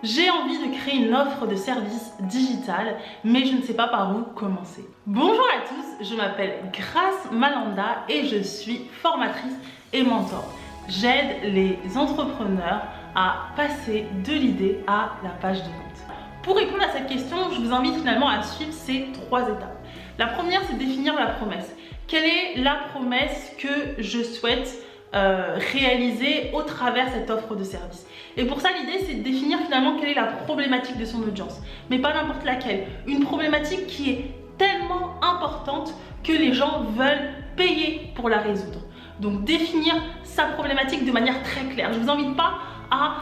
J'ai envie de créer une offre de service digital, mais je ne sais pas par où commencer. Bonjour à tous, je m'appelle Grace Malanda et je suis formatrice et mentor. J'aide les entrepreneurs à passer de l'idée à la page de vente. Pour répondre à cette question, je vous invite finalement à suivre ces 3 étapes. La première, c'est définir la promesse. Quelle est la promesse que je souhaite réaliser au travers cette offre de service? Et pour ça, l'idée, c'est de définir finalement quelle est la problématique de son audience, mais pas n'importe laquelle. Une problématique qui est tellement importante que les gens veulent payer pour la résoudre. Donc définir sa problématique de manière très claire. Je ne vous invite pas à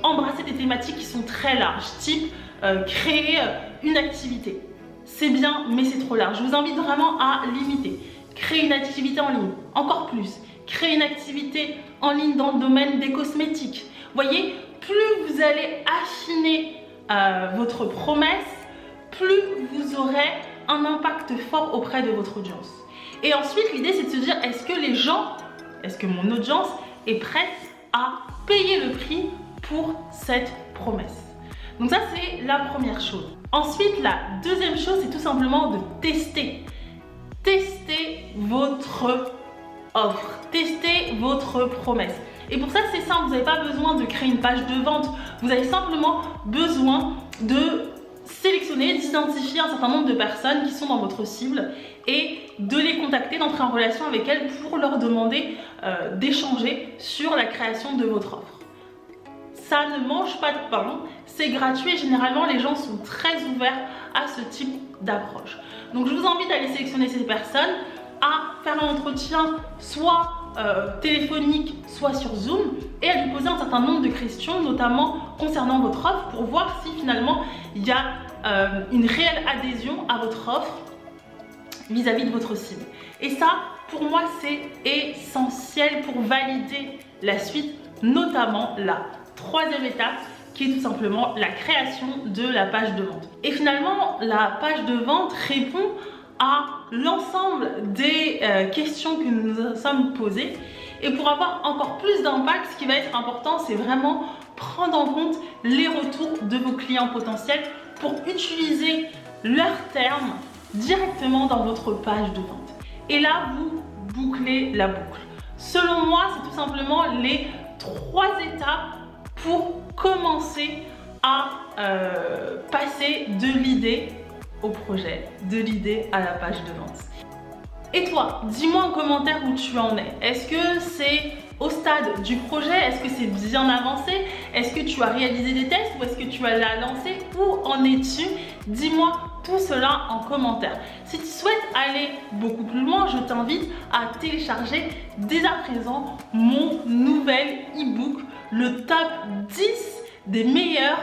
embrasser des thématiques qui sont très larges, type créer une activité. C'est bien, mais c'est trop large. Je vous invite vraiment à limiter. Créer une activité en ligne, encore plus. Créer une activité en ligne dans le domaine des cosmétiques. Vous voyez, plus vous allez affiner votre promesse, plus vous aurez un impact fort auprès de votre audience. Et ensuite, l'idée, c'est de se dire, est-ce que mon audience est prête à payer le prix pour cette promesse? Donc ça, c'est la première chose. Ensuite, la deuxième chose, c'est tout simplement de tester. Testez votre offre, testez votre promesse. Et pour ça, c'est simple, vous n'avez pas besoin de créer une page de vente. Vous avez simplement besoin de sélectionner, d'identifier un certain nombre de personnes qui sont dans votre cible et de les contacter, d'entrer en relation avec elles pour leur demander d'échanger sur la création de votre offre. Ça ne mange pas de pain, c'est gratuit et généralement les gens sont très ouverts à ce type d'approche. Donc je vous invite à aller sélectionner ces personnes, à faire un entretien soit téléphonique, soit sur Zoom et à lui poser un certain nombre de questions, notamment concernant votre offre pour voir si finalement il y a une réelle adhésion à votre offre vis-à-vis de votre cible. Et ça, pour moi, c'est essentiel pour valider la suite, notamment la 3e étape qui est tout simplement la création de la page de vente. Et finalement, la page de vente répond à l'ensemble des questions que nous nous sommes posées. Et pour avoir encore plus d'impact, ce qui va être important, c'est vraiment prendre en compte les retours de vos clients potentiels pour utiliser leurs termes directement dans votre page de vente. Et là, vous bouclez la boucle. Selon moi, c'est tout simplement les 3 étapes pour commencer à passer de l'idée au projet, de l'idée à la page de vente. Et toi, dis-moi en commentaire où tu en es. Est-ce que c'est au stade du projet? Est-ce que c'est bien avancé? Est-ce que tu as réalisé des tests ou est-ce que tu l'as lancé? Où en es-tu? Dis-moi tout cela en commentaire. Si tu souhaites aller beaucoup plus loin, je t'invite à télécharger dès à présent mon nouvel e-book, le top 10 des meilleures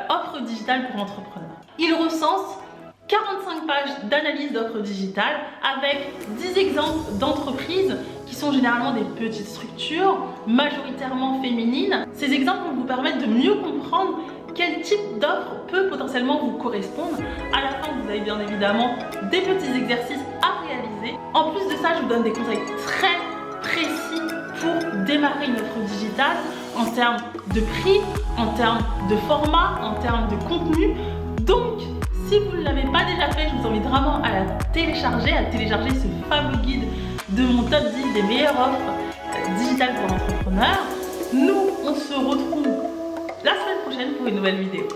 offres digitales pour entrepreneurs. Il recense 45 pages d'analyse d'offres digitales avec 10 exemples d'entreprises qui sont généralement des petites structures, majoritairement féminines. Ces exemples vont vous permettre de mieux comprendre quel type d'offre peut potentiellement vous correspondre. À la fin, vous avez bien évidemment des petits exercices à réaliser. En plus de ça, je vous donne des conseils très précis pour démarrer une offre digitale en termes de prix, en termes de format, en termes de contenu. Donc, si vous ne l'avez pas déjà fait, je vous invite vraiment à la télécharger, ce fameux guide de mon top 10 des meilleures offres digitales pour entrepreneurs. Nous, on se retrouve la semaine prochaine pour une nouvelle vidéo.